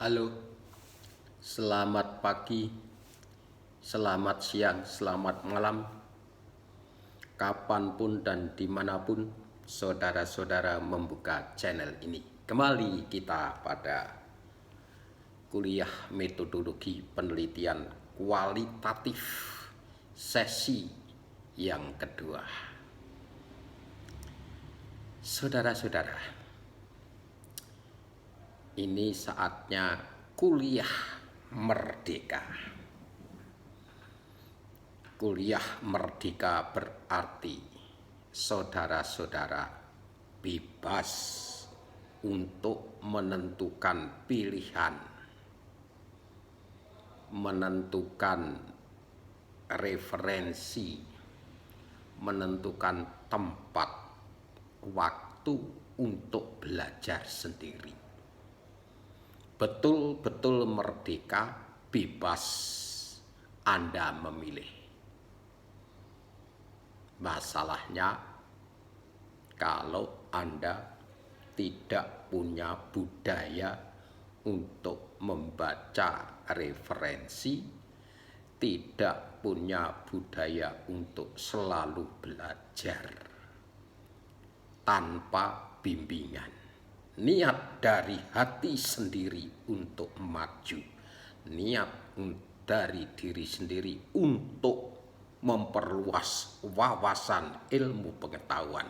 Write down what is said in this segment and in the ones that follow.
Halo, selamat pagi, selamat siang, selamat malam, kapanpun dan dimanapun saudara-saudara membuka channel ini. Kembali kita pada kuliah metodologi penelitian kualitatif sesi yang kedua. Saudara-saudara, ini saatnya kuliah merdeka. Kuliah merdeka berarti saudara-saudara bebas untuk menentukan pilihan, menentukan referensi, menentukan tempat, waktu untuk belajar sendiri. Betul-betul merdeka, bebas Anda memilih. Masalahnya, kalau Anda tidak punya budaya untuk membaca referensi, tidak punya budaya untuk selalu belajar tanpa bimbingan. Niat dari hati sendiri untuk maju, niat dari diri sendiri untuk memperluas wawasan ilmu pengetahuan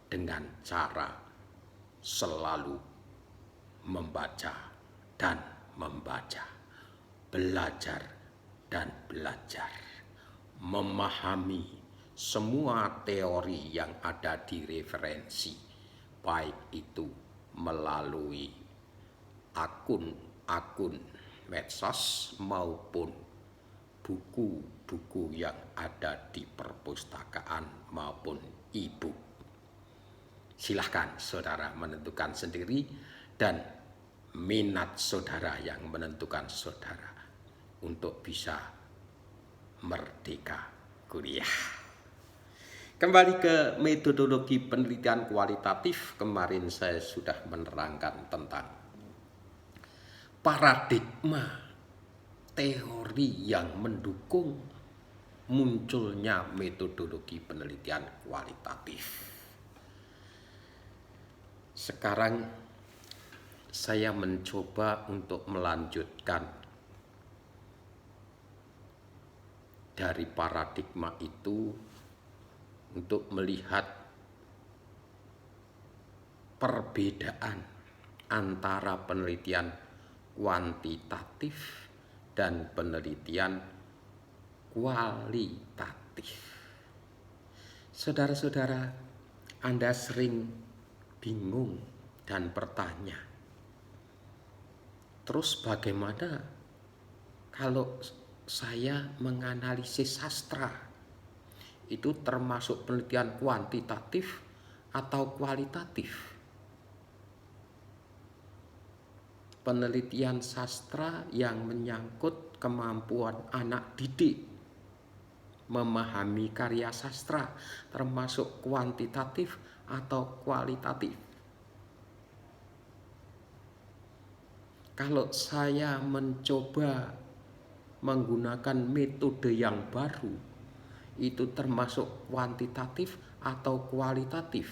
dengan cara selalu membaca dan membaca, belajar dan belajar, memahami semua teori yang ada di referensi, baik itu melalui akun-akun medsos maupun buku-buku yang ada di perpustakaan maupun e-book. Silahkan saudara menentukan sendiri dan minat saudara yang menentukan saudara untuk bisa merdeka kuliah. Kembali ke metodologi penelitian kualitatif, kemarin saya sudah menerangkan tentang paradigma teori yang mendukung munculnya metodologi penelitian kualitatif. Sekarang saya mencoba untuk melanjutkan dari paradigma itu untuk melihat perbedaan antara penelitian kuantitatif dan penelitian kualitatif. Saudara-saudara, Anda sering bingung dan bertanya, terus bagaimana kalau saya menganalisis sastra? Itu termasuk penelitian kuantitatif atau kualitatif? Penelitian sastra yang menyangkut kemampuan anak didik memahami karya sastra termasuk kuantitatif atau kualitatif? Kalau saya mencoba menggunakan metode yang baru, itu termasuk kuantitatif atau kualitatif?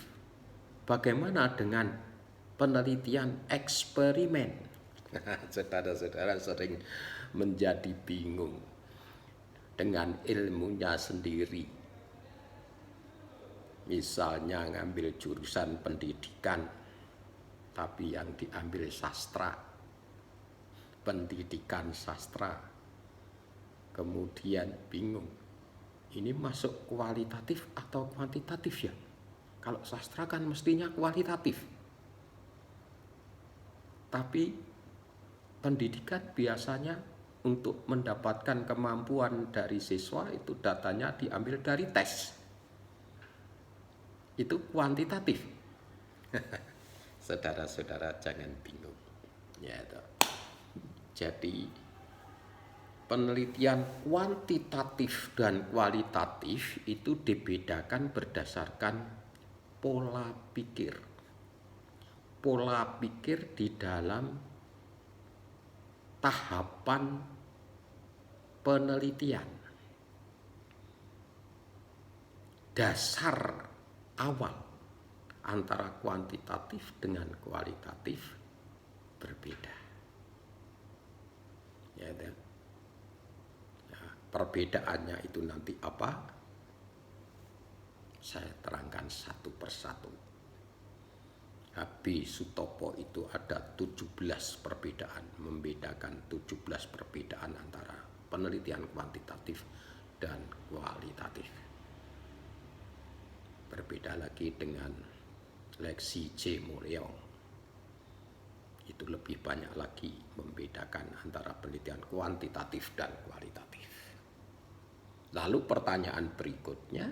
Bagaimana dengan penelitian eksperimen? Saudara-saudara sering menjadi bingung dengan ilmunya sendiri. Misalnya ngambil jurusan pendidikan, tapi yang diambil sastra, pendidikan sastra, kemudian bingung, ini masuk kualitatif atau kuantitatif ya? Kalau sastra kan mestinya kualitatif. Tapi pendidikan biasanya untuk mendapatkan kemampuan dari siswa itu datanya diambil dari tes. Itu kuantitatif. Saudara-saudara jangan bingung. Ya, jadi penelitian kuantitatif dan kualitatif itu dibedakan berdasarkan pola pikir. Pola pikir di dalam tahapan penelitian. Dasar awal antara kuantitatif dengan kualitatif berbeda. Ya, perbedaannya itu nanti apa? Saya terangkan satu persatu. Habis Sutopo itu ada 17 perbedaan, membedakan 17 perbedaan antara penelitian kuantitatif dan kualitatif. Berbeda lagi dengan Lexi C. Moreong. Itu lebih banyak lagi membedakan antara penelitian kuantitatif dan kualitatif. Lalu pertanyaan berikutnya,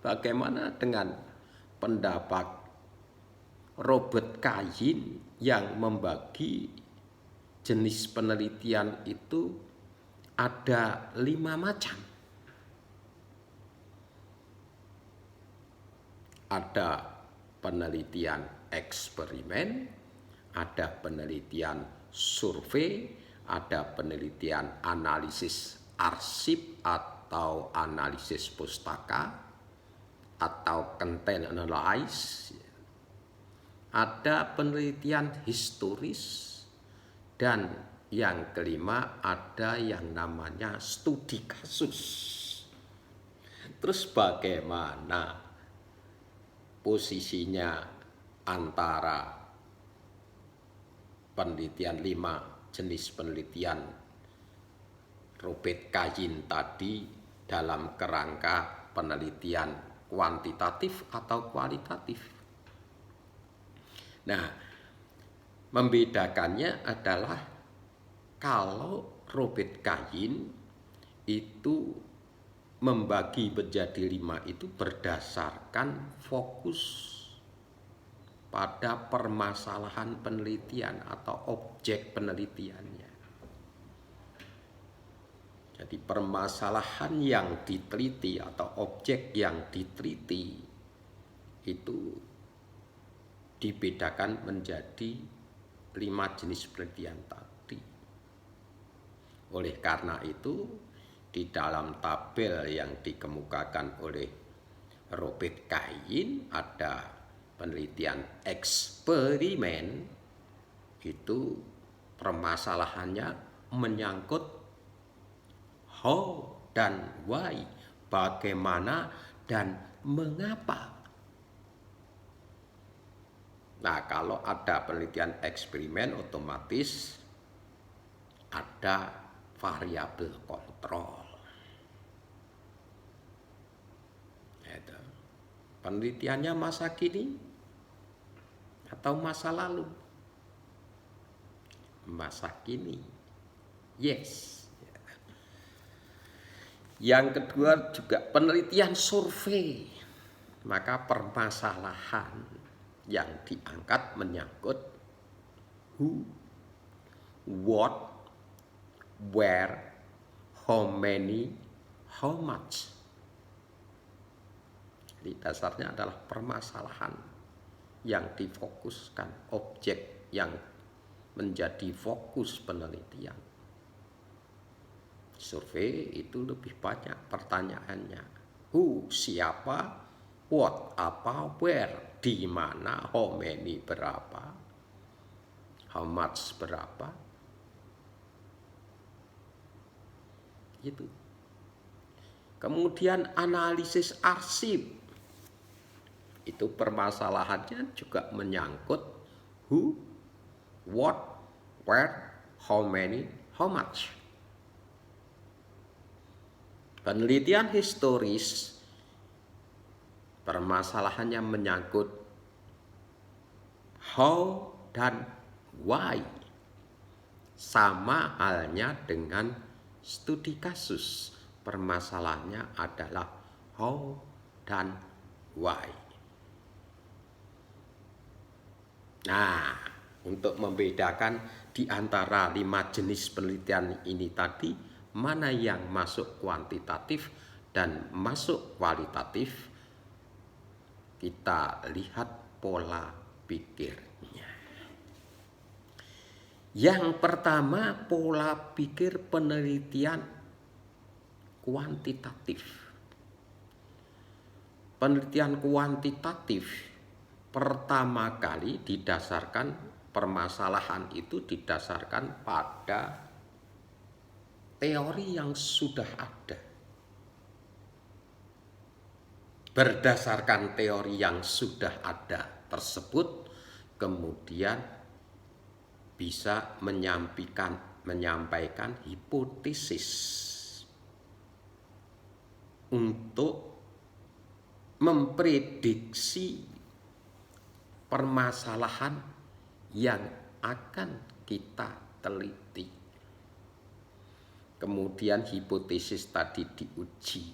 bagaimana dengan pendapat Robert Kayin yang membagi jenis penelitian itu ada 5 macam. Ada penelitian eksperimen, ada penelitian survei, ada penelitian analisis arsip atau analisis pustaka, atau content analysis, ada penelitian historis, dan yang kelima ada yang namanya studi kasus. Terus bagaimana posisinya antara penelitian 5 jenis penelitian Robert Kayin tadi dalam kerangka penelitian kuantitatif atau kualitatif? Nah, membedakannya adalah kalau Robert Kayin itu membagi menjadi 5 itu berdasarkan fokus pada permasalahan penelitian atau objek penelitiannya. Jadi permasalahan yang diteliti atau objek yang diteliti itu dibedakan menjadi 5 jenis penelitian tadi. Oleh karena itu, di dalam tabel yang dikemukakan oleh Robert Kayin ada penelitian eksperimen, itu permasalahannya menyangkut how dan why, bagaimana dan mengapa. Nah, kalau ada penelitian eksperimen otomatis ada variabel kontrol. Itu. Penelitiannya masa kini atau masa lalu? Masa kini. Yes. Yang kedua juga penelitian survei. Maka permasalahan yang diangkat menyangkut who, what, where, how many, how much. Jadi dasarnya adalah permasalahan yang difokuskan, objek yang menjadi fokus penelitian. Survei itu lebih banyak pertanyaannya. Who, siapa, what, apa, where, di mana, how many, berapa, how much, berapa. Gitu. Kemudian analisis arsip. Itu permasalahannya juga menyangkut who, what, where, how many, how much. Penelitian historis permasalahannya menyangkut how dan why. Sama halnya dengan studi kasus. Permasalahannya adalah how dan why. Nah, untuk membedakan di antara 5 jenis penelitian ini tadi, mana yang masuk kuantitatif dan masuk kualitatif, kita lihat pola pikirnya. Yang pertama, pola pikir penelitian kuantitatif. Penelitian kuantitatif pertama kali didasarkan, permasalahan itu didasarkan pada teori yang sudah ada. Berdasarkan teori yang sudah ada tersebut, kemudian bisa menyampaikan hipotesis untuk memprediksi permasalahan yang akan kita teliti. Kemudian hipotesis tadi diuji.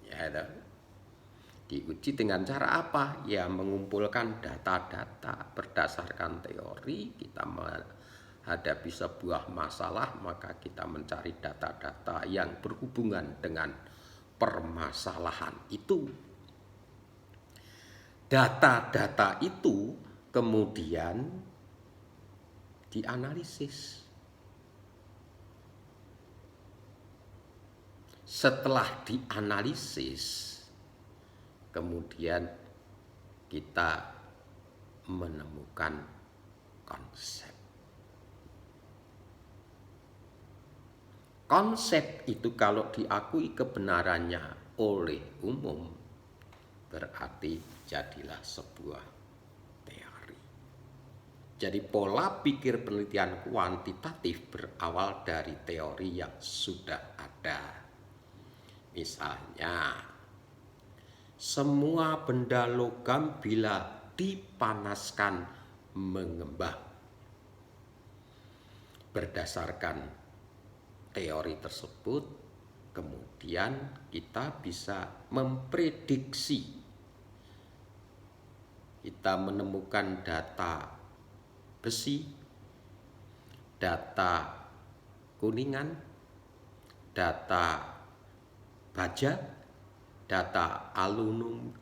Ya, diuji dengan cara apa? Ya, mengumpulkan data-data berdasarkan teori. Kita menghadapi sebuah masalah, maka kita mencari data-data yang berhubungan dengan permasalahan itu. Data-data itu kemudian dianalisis. Setelah dianalisis, kemudian kita menemukan konsep. Konsep itu kalau diakui kebenarannya oleh umum, berarti jadilah sebuah teori. Jadi pola pikir penelitian kuantitatif berawal dari teori yang sudah ada. Misalnya, semua benda logam bila dipanaskan mengembang. Berdasarkan teori tersebut, kemudian kita bisa memprediksi. Kita menemukan data besi, data kuningan, data baja, data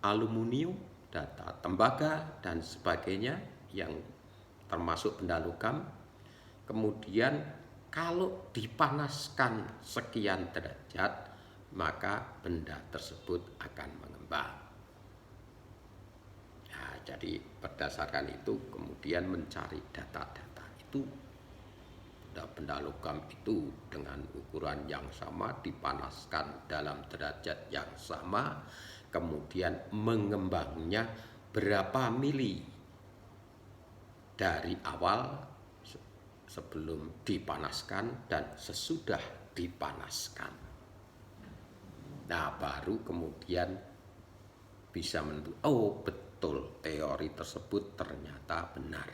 aluminium, data tembaga, dan sebagainya yang termasuk benda logam. Kemudian kalau dipanaskan sekian derajat, maka benda tersebut akan mengembang. Nah, jadi berdasarkan itu kemudian mencari data-data itu. Benda logam itu dengan ukuran yang sama dipanaskan dalam derajat yang sama, kemudian mengembangnya berapa mili dari awal sebelum dipanaskan dan sesudah dipanaskan. Nah, baru kemudian bisa menentukan, oh betul, teori tersebut ternyata benar.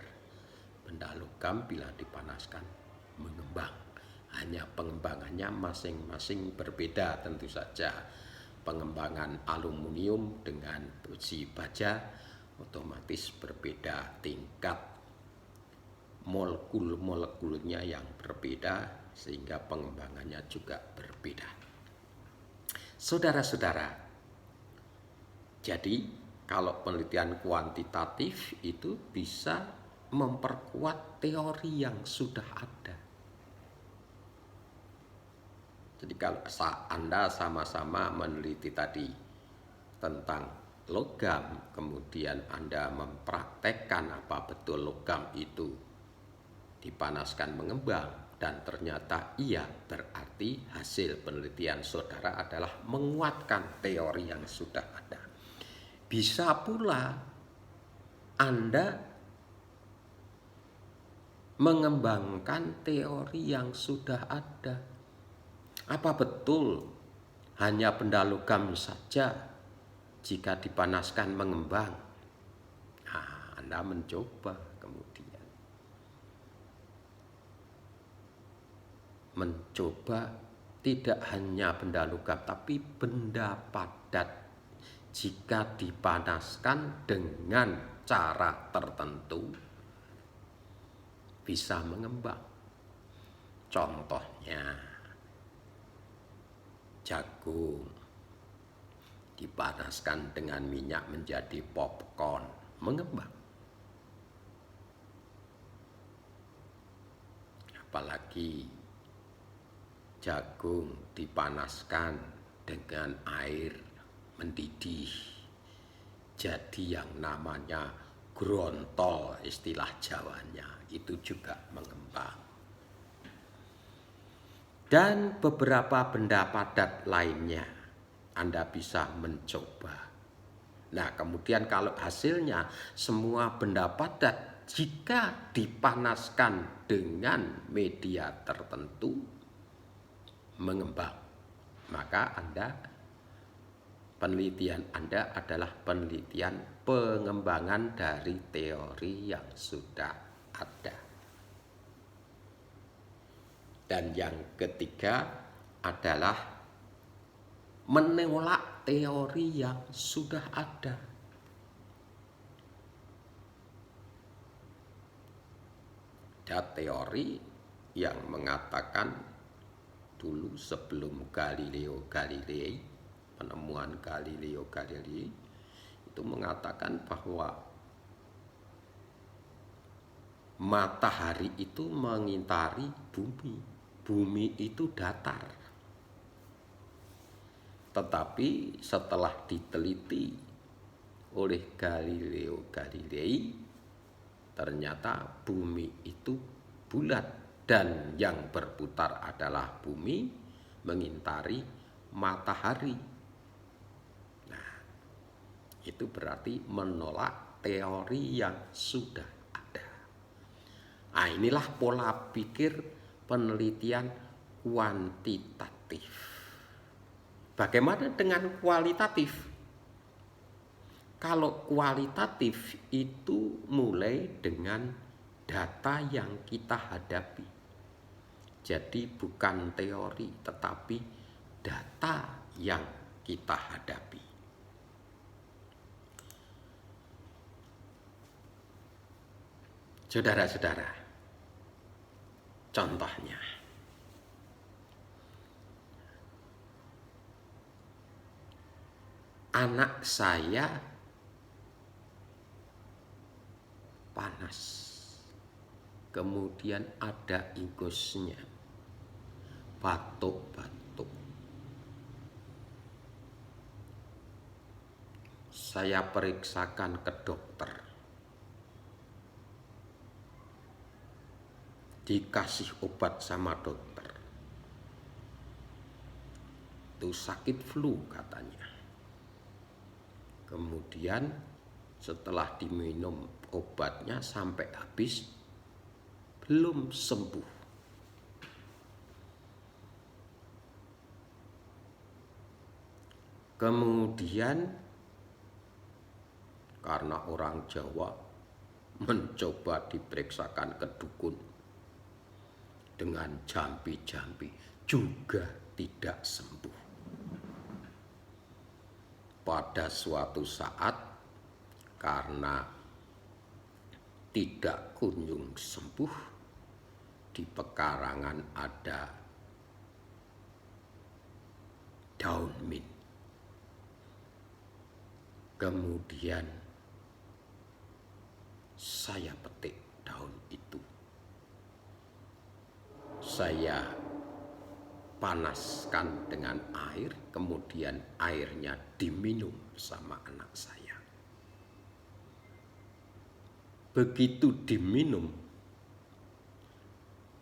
Benda logam bila dipanaskan mengembang. Hanya pengembangannya masing-masing berbeda tentu saja. Pengembangan aluminium dengan besi baja otomatis berbeda tingkat molekul-molekulnya yang berbeda, sehingga pengembangannya juga berbeda. Saudara-saudara, jadi kalau penelitian kuantitatif itu bisa memperkuat teori yang sudah ada. Jadi kalau Anda sama-sama meneliti tadi tentang logam, kemudian Anda mempraktekkan apa betul logam itu dipanaskan mengembang, dan ternyata iya, berarti hasil penelitian saudara adalah menguatkan teori yang sudah ada. Bisa pula Anda mengembangkan teori yang sudah ada. Apa betul hanya benda logam saja jika dipanaskan mengembang? Nah, Anda mencoba kemudian. Mencoba tidak hanya benda logam, tapi benda padat jika dipanaskan dengan cara tertentu bisa mengembang. Contohnya, jagung dipanaskan dengan minyak menjadi popcorn, mengembang. apalagi jagung dipanaskan dengan air mendidih, jadi yang namanya grontol, istilah Jawanya, itu juga mengembang. Dan beberapa benda padat lainnya Anda bisa mencoba. Nah, kemudian kalau hasilnya semua benda padat jika dipanaskan dengan media tertentu mengembang, maka penelitian Anda adalah penelitian pengembangan dari teori yang sudah ada. Dan yang ketiga adalah menolak teori yang sudah ada. Ada teori yang mengatakan dulu sebelum Galileo Galilei, penemuan Galileo Galilei, itu mengatakan bahwa matahari itu mengitari bumi. Bumi itu datar. Tetapi setelah diteliti oleh Galileo Galilei, ternyata bumi itu bulat dan yang berputar adalah bumi mengitari matahari. Nah, itu berarti menolak teori yang sudah ada. Nah, inilah pola pikir penelitian kuantitatif. Bagaimana dengan kualitatif? Kalau kualitatif itu mulai dengan data yang kita hadapi. Jadi bukan teori, tetapi data yang kita hadapi. Saudara-saudara, contohnya, anak saya panas, kemudian ada ingusnya, batuk-batuk. Saya periksakan ke dokter, dikasih obat sama dokter, itu sakit flu katanya. Kemudian setelah diminum obatnya sampai habis belum sembuh. Kemudian karena orang Jawa mencoba diperiksakan ke dukun dengan jampi-jampi, juga tidak sembuh. Pada suatu saat karena tidak kunjung sembuh, di pekarangan ada daun mint. Kemudian saya petik daun itu, saya panaskan dengan air, kemudian airnya diminum sama anak saya. Begitu diminum,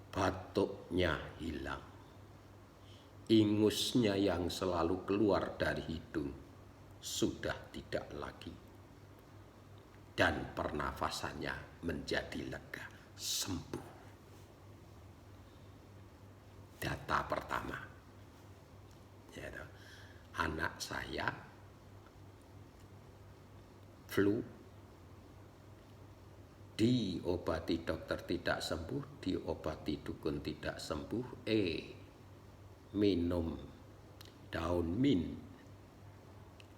batuknya hilang, ingusnya yang selalu keluar dari hidung sudah tidak lagi, dan pernafasannya menjadi lega, sembuh. Data pertama, yaitu anak saya flu, diobati dokter tidak sembuh, diobati dukun tidak sembuh, minum daun mint,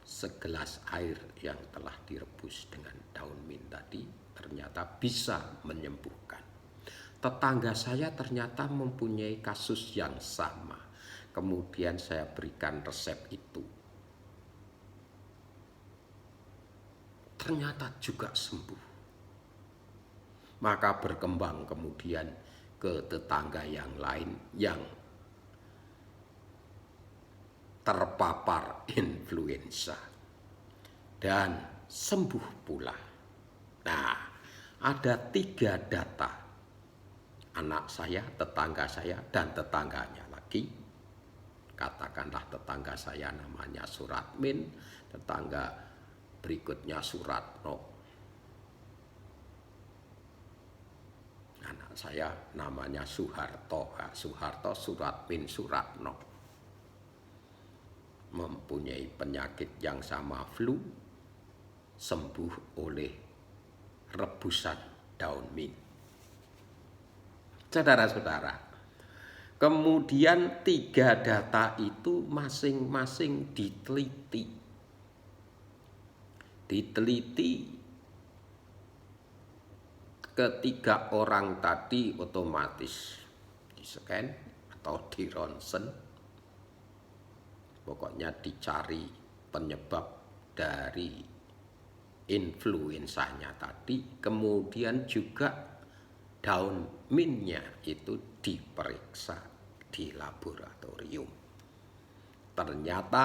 segelas air yang telah direbus dengan daun mint tadi ternyata bisa menyembuhkan. Tetangga saya ternyata mempunyai kasus yang sama. Kemudian saya berikan resep itu. Ternyata juga sembuh. Maka berkembang kemudian ke tetangga yang lain yang terpapar influenza dan sembuh pula. Nah, ada 3 data. Anak saya, tetangga saya, dan tetangganya lagi. Katakanlah tetangga saya namanya Suratmin, tetangga berikutnya Suratno. Anak saya namanya Soeharto. Soeharto, Suratmin, Suratno. Mempunyai penyakit yang sama flu, sembuh oleh rebusan daun mint. Saudara-saudara, kemudian 3 data itu masing-masing diteliti. Ketiga orang tadi otomatis di-scan atau di ronsen. Pokoknya dicari penyebab dari influensanya tadi. Kemudian juga daun mintnya itu diperiksa di laboratorium. Ternyata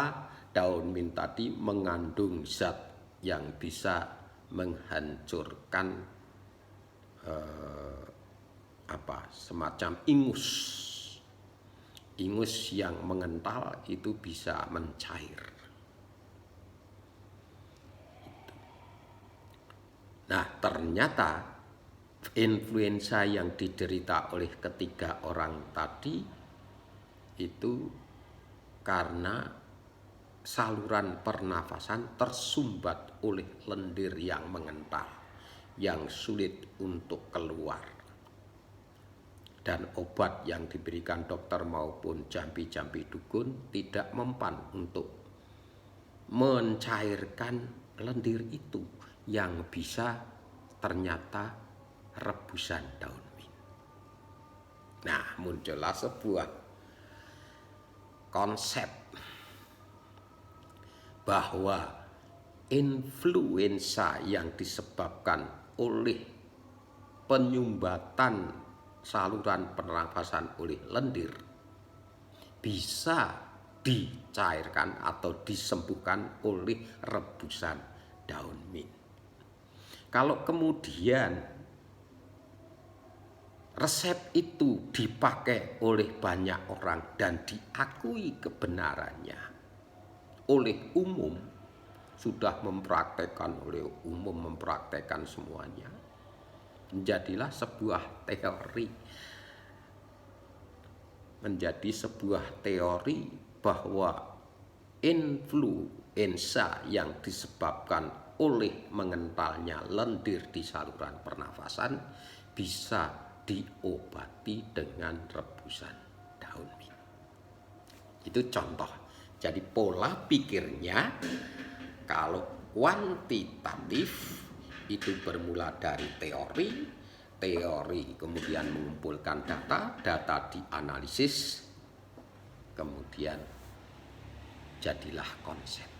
daun mint tadi mengandung zat yang bisa menghancurkan semacam ingus. Ingus yang mengental itu bisa mencair. Nah, ternyata influenza yang diderita oleh ketiga orang tadi itu karena saluran pernafasan tersumbat oleh lendir yang mengental, yang sulit untuk keluar. Dan obat yang diberikan dokter maupun jampi-jampi dukun tidak mempan untuk mencairkan lendir itu, yang bisa ternyata rebusan daun mint. Nah, muncullah sebuah konsep bahwa influenza yang disebabkan oleh penyumbatan saluran pernafasan oleh lendir bisa dicairkan atau disembuhkan oleh rebusan daun mint. Kalau kemudian resep itu dipakai oleh banyak orang dan diakui kebenarannya oleh umum, sudah mempraktekkan semuanya, menjadilah sebuah teori. Menjadi sebuah teori bahwa influenza yang disebabkan oleh mengentalnya lendir di saluran pernafasan bisa diobati dengan rebusan daun mint. Itu contoh. Jadi pola pikirnya kalau kuantitatif itu bermula dari teori kemudian mengumpulkan data dianalisis, kemudian jadilah konsep.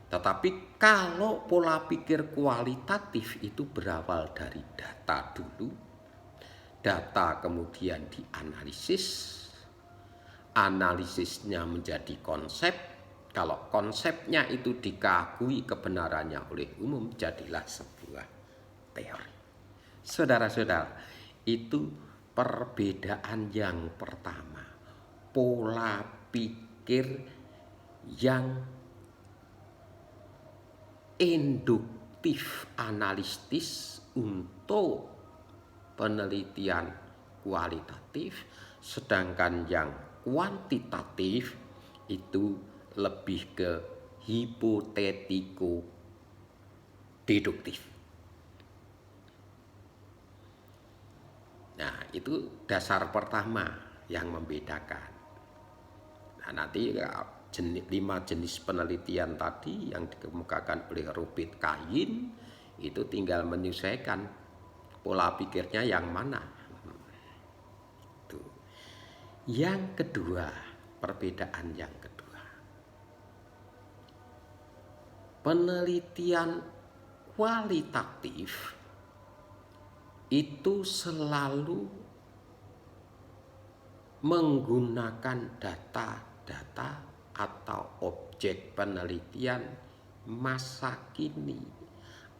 Tetapi kalau pola pikir kualitatif itu berawal dari data dulu, data kemudian dianalisis, analisisnya menjadi konsep. Kalau konsepnya itu dikakui kebenarannya oleh umum, jadilah sebuah teori. Saudara-saudara, itu perbedaan yang pertama. Pola pikir yang induktif analitis untuk penelitian kualitatif, sedangkan yang kuantitatif itu lebih ke hipotetiko deduktif. Nah, itu dasar pertama yang membedakan. Nah, nanti 5 jenis penelitian tadi yang dikemukakan oleh Robert Kayin itu tinggal menyesuaikan pola pikirnya yang mana. Tuh. Yang kedua, perbedaan yang kedua. Penelitian kualitatif itu selalu menggunakan data-data atau objek penelitian masa kini.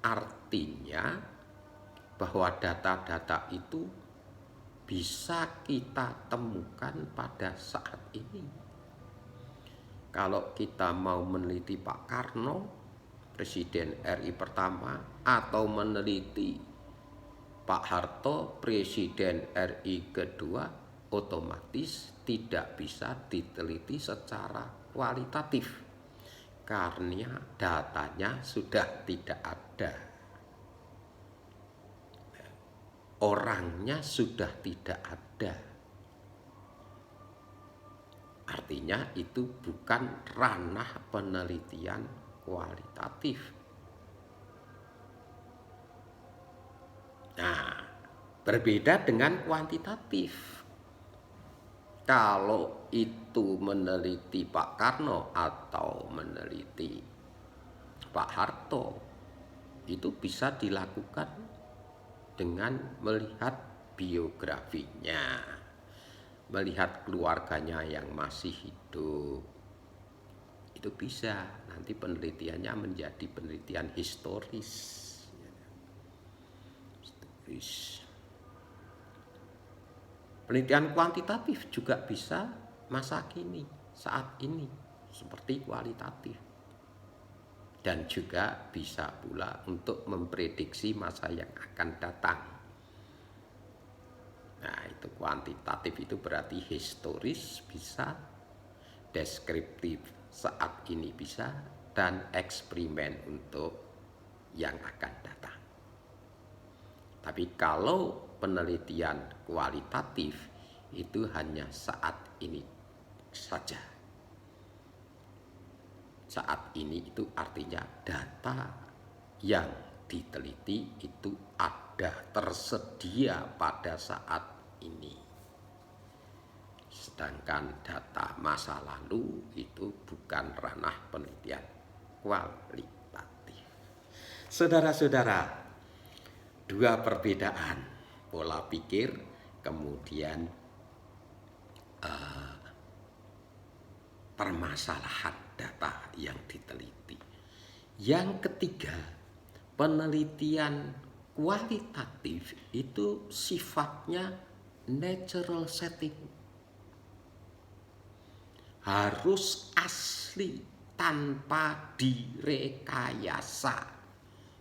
Artinya bahwa data-data itu bisa kita temukan pada saat ini. Kalau kita mau meneliti Pak Karno, Presiden RI pertama, atau meneliti Pak Harto, Presiden RI kedua, otomatis tidak bisa diteliti secara kualitatif karena datanya sudah tidak ada, orangnya sudah tidak ada. Artinya itu bukan ranah penelitian kualitatif. Nah, berbeda dengan kuantitatif. Kalau itu meneliti Pak Karno atau meneliti Pak Harto, itu bisa dilakukan dengan melihat biografinya, melihat keluarganya yang masih hidup. Itu bisa, nanti penelitiannya menjadi penelitian historis. Penelitian kuantitatif juga bisa masa kini, saat ini, seperti kualitatif. Dan juga bisa pula untuk memprediksi masa yang akan datang. Nah, itu kuantitatif itu berarti historis bisa, deskriptif saat ini bisa, dan eksperimen untuk yang akan datang. Tapi kalau penelitian kualitatif itu hanya saat ini saja. Saat ini itu artinya data yang diteliti itu ada, tersedia pada saat ini. Sedangkan data masa lalu itu bukan ranah penelitian kualitatif. Saudara-saudara, dua perbedaan pola pikir, kemudian permasalahan data yang diteliti. Yang ketiga, penelitian kualitatif itu sifatnya natural setting. Harus asli tanpa direkayasa,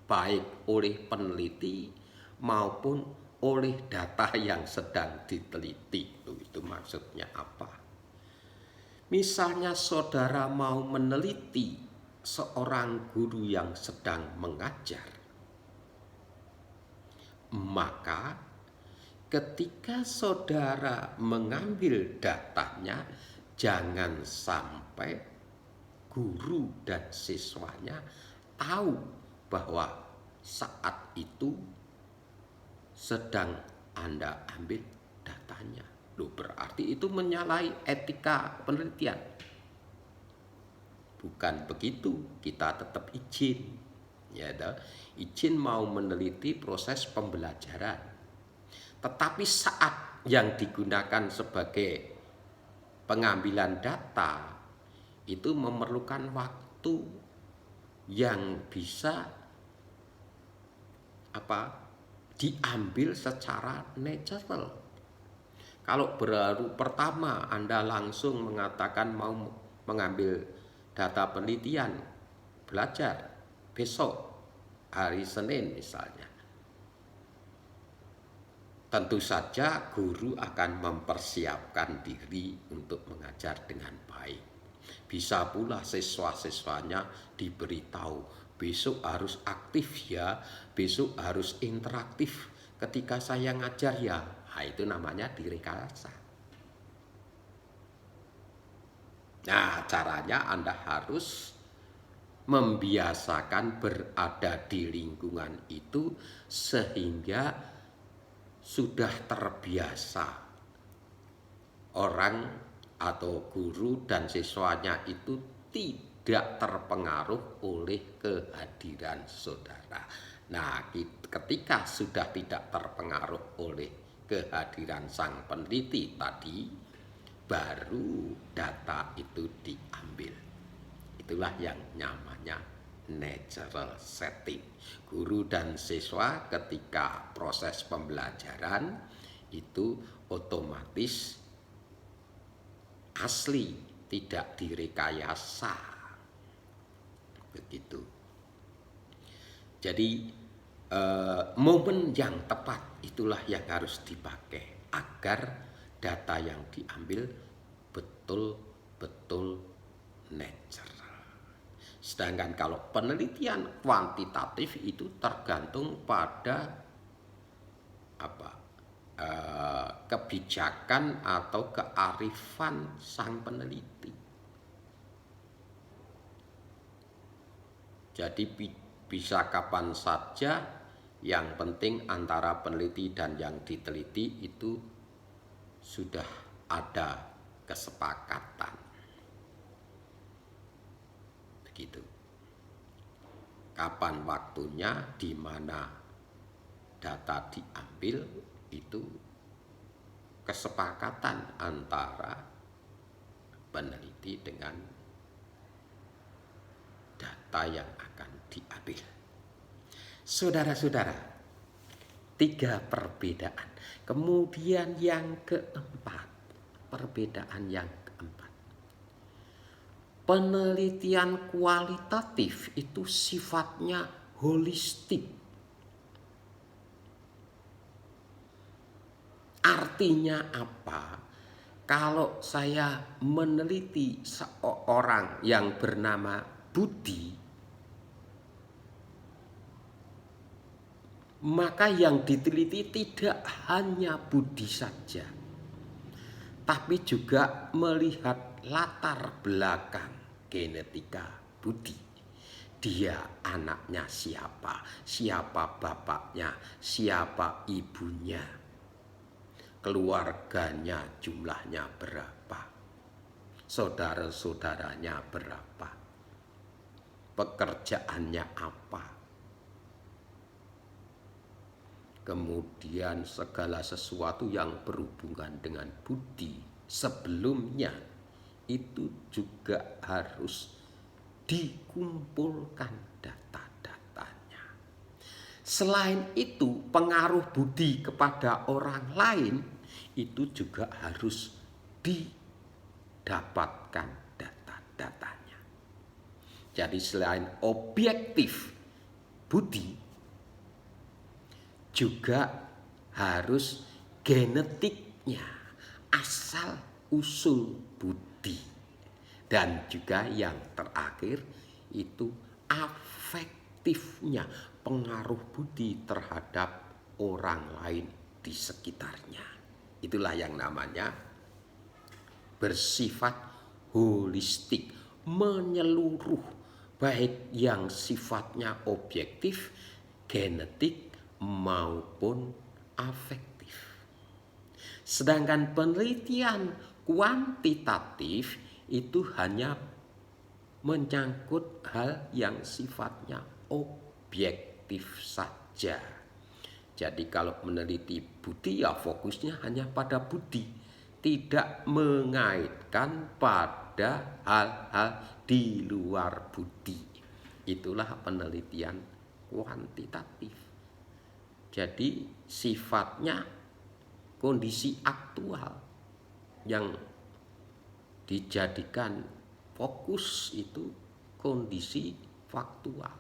baik oleh peneliti maupun oleh data yang sedang diteliti. Itu maksudnya apa? Misalnya saudara mau meneliti seorang guru yang sedang mengajar, maka ketika saudara mengambil datanya, jangan sampai guru dan siswanya tahu bahwa saat itu sedang Anda ambil datanya. Loh, berarti itu menyalahi etika penelitian. Bukan begitu, kita tetap izin. Ya, izin mau meneliti proses pembelajaran. Tetapi saat yang digunakan sebagai pengambilan data itu memerlukan waktu yang bisa diambil secara natural. Kalau baru pertama Anda langsung mengatakan mau mengambil data penelitian, belajar besok hari Senin misalnya, tentu saja guru akan mempersiapkan diri untuk mengajar dengan baik. Bisa pula siswa-siswanya diberitahu, besok harus aktif ya, besok harus interaktif ketika saya ngajar ya. Nah, itu namanya direkayasa. Nah, caranya Anda harus membiasakan berada di lingkungan itu sehingga sudah terbiasa orang atau guru dan siswanya itu tidak terpengaruh oleh kehadiran saudara. Nah, ketika sudah tidak terpengaruh oleh kehadiran sang peneliti tadi, baru data itu diambil. Itulah yang namanya natural setting. Guru dan siswa ketika proses pembelajaran itu otomatis asli, tidak direkayasa. Begitu. Jadi momen yang tepat itulah yang harus dipakai agar data yang diambil betul-betul natural. Sedangkan kalau penelitian kuantitatif itu tergantung pada kebijakan atau kearifan sang peneliti. Jadi bisa kapan saja, yang penting antara peneliti dan yang diteliti itu sudah ada kesepakatan. Begitu. Kapan waktunya, di mana data diambil, itu kesepakatan antara peneliti dengan data yang akan diambil. Saudara-saudara, 3 perbedaan. Kemudian yang keempat, perbedaan yang keempat. Penelitian kualitatif itu sifatnya holistik. Artinya apa? Kalau saya meneliti seorang yang bernama Budi, maka yang diteliti tidak hanya Budi saja, tapi juga melihat latar belakang genetika Budi. Dia anaknya siapa, siapa bapaknya, siapa ibunya, keluarganya jumlahnya berapa, saudara-saudaranya berapa, pekerjaannya apa, kemudian segala sesuatu yang berhubungan dengan Budi sebelumnya itu juga harus dikumpulkan data-datanya. Selain itu, pengaruh Budi kepada orang lain itu juga harus didapatkan data-datanya. Jadi selain objektif Budi, juga harus genetiknya, asal usul Budi. Dan juga yang terakhir itu afektifnya, pengaruh Budi terhadap orang lain di sekitarnya. Itulah yang namanya bersifat holistik, menyeluruh, baik yang sifatnya objektif, genetik maupun afektif. Sedangkan penelitian kuantitatif itu hanya menyangkut hal yang sifatnya objektif saja. Jadi kalau meneliti Budi ya fokusnya hanya pada Budi, tidak mengaitkan pada hal-hal di luar Budi. Itulah penelitian kuantitatif. Jadi sifatnya kondisi aktual yang dijadikan fokus itu kondisi faktual.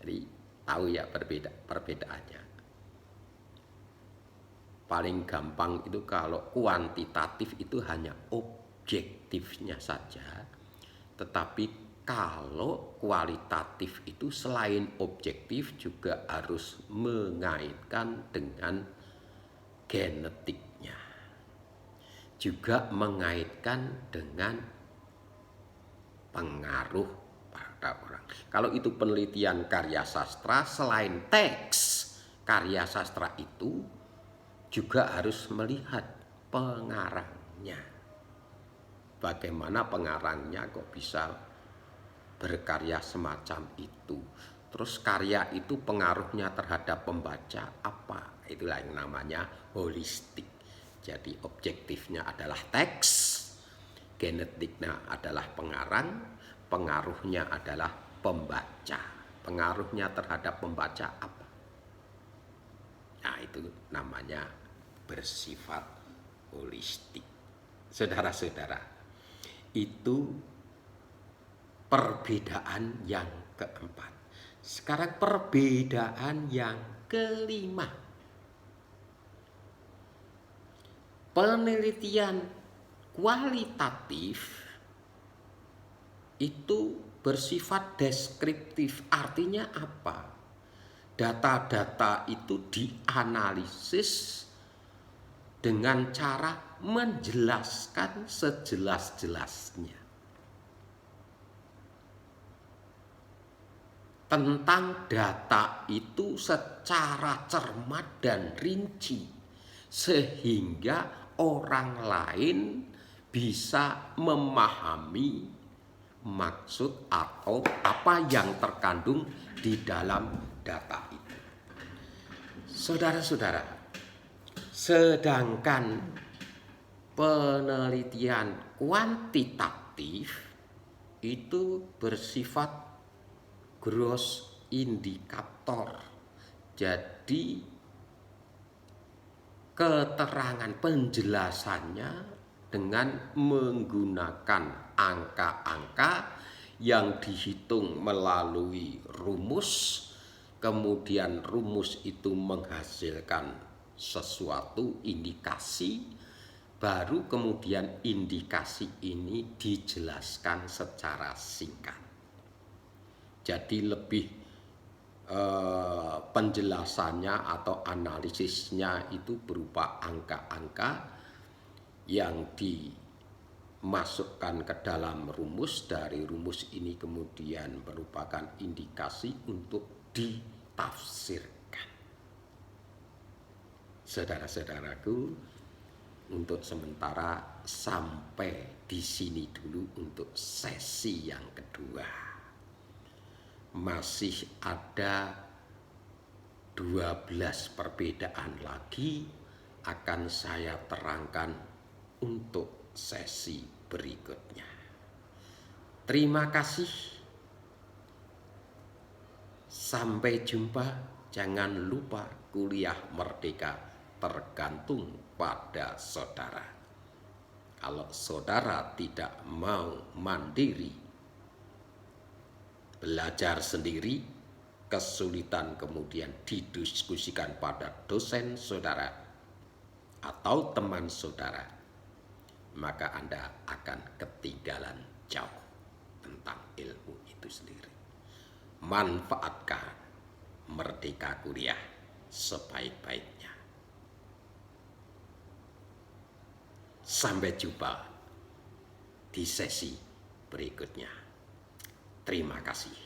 Jadi tahu ya perbedaannya. Paling gampang itu kalau kuantitatif itu hanya objektifnya saja, tetapi kalau kualitatif itu selain objektif juga harus mengaitkan dengan genetiknya, juga mengaitkan dengan pengaruh pada orang. Kalau itu penelitian karya sastra, selain teks karya sastra itu juga harus melihat pengarangnya. Bagaimana pengarangnya kok bisa berkarya semacam itu. Terus karya itu pengaruhnya terhadap pembaca apa? Itulah yang namanya holistik. Jadi objektifnya adalah teks, genetiknya adalah pengarang, pengaruhnya adalah pembaca. Pengaruhnya terhadap pembaca apa? Nah, itu namanya bersifat holistik. Saudara-saudara, itu perbedaan yang keempat. Sekarang perbedaan yang kelima. Penelitian kualitatif itu bersifat deskriptif. Artinya apa? Data-data itu dianalisis dengan cara menjelaskan sejelas-jelasnya tentang data itu secara cermat dan rinci, sehingga orang lain bisa memahami maksud atau apa yang terkandung di dalam data itu. Saudara-saudara, sedangkan penelitian kuantitatif itu bersifat gross indikator. Jadi keterangan penjelasannya dengan menggunakan angka-angka yang dihitung melalui rumus, kemudian rumus itu menghasilkan sesuatu indikasi, baru kemudian indikasi ini dijelaskan secara singkat. Jadi lebih penjelasannya atau analisisnya itu berupa angka-angka yang dimasukkan ke dalam rumus. Dari rumus ini kemudian merupakan indikasi untuk ditafsirkan. Saudara-saudaraku, untuk sementara sampai di sini dulu untuk sesi yang kedua. Masih ada 12 perbedaan lagi akan saya terangkan untuk sesi berikutnya. Terima kasih. Sampai jumpa. Jangan lupa kuliah merdeka tergantung pada saudara. Kalau saudara tidak mau mandiri, belajar sendiri, kesulitan kemudian didiskusikan pada dosen saudara atau teman saudara, maka Anda akan ketinggalan jauh tentang ilmu itu sendiri. Manfaatkan Merdeka Kuliah sebaik-baiknya. Sampai jumpa di sesi berikutnya. Terima kasih.